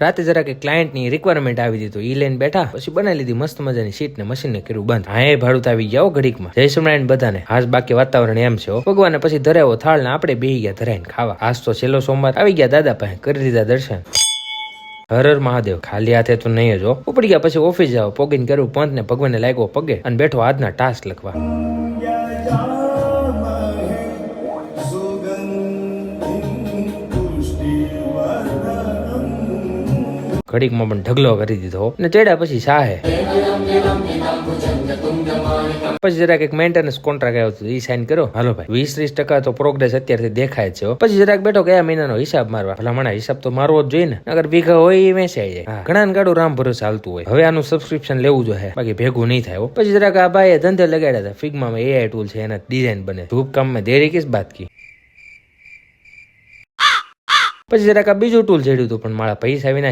રાતે જરા કે ક્લાયન્ટ ની રિક્વાયરમેન્ટ આવી દીધું ઈ લઈને બેઠા પછી બનાવી લીધી મસ્ત મજાની સીટ ને મશીન ને કર્યું બંધ. હા એ ભાડું આવી ગયા ઘડીકમાં. જય સ્વામિનારાયણ બધાને. આજ બાકી વાતાવરણ એમ છે ભગવાને પછી ધરાવો થાળ ને આપણે બેહી ગયા ધરાઈને ખાવા. આજ તો છેલ્લો સોમવાર આવી ગયા દાદા પાસે કરી લીધા દર્શન. હર હર મહાદેવ. ખાલી હાથે તો નહીં જ ઉપડી ગયા પછી ઓફિસ જાવ પોગીને કર્યું પંત ને ભગવાનને લાગ્યો પગે અને બેઠો આજના ટાસ્ક લખવા. ઘડીકમાં પણ ઢગલો કરી દીધો ને ચડ્યા પછી સાહે પછી જરાક એક મેન્ટેનન્સ કોન્ટ્રાક્ટ આવ્યો હતો ઈ સાઈન કરો હાલો ભાઈ 20-30% તો પ્રોગ્રેસ અત્યારથી દેખાય છે. પછી જરાક બેઠો ગયા મહિનાનો હિસાબ મારવા. ભલા મને હિસાબ તો મારવો જ જોઈએ ને અગર ભીખા હોય એ વેચાઈ જાય. ઘણા ગાડું રામ ભરોસે હાલતું હોય. હવે આનું સબસ્ક્રિપ્શન લેવું જોઈએ બાકી ભેગું નહીં થાય. પછી જરાક આ ભાઈએ ધંધે લગાડ્યા હતા. ફિગ્મામાં એઆઈ ટૂલ છે એના ડિઝાઇન બને. ધૂપ કામ માં દેરી કિસ બાત કી. પછી જરાક આ બીજું ટૂલ ચડ્યું હતું પણ મારા પૈસા વિના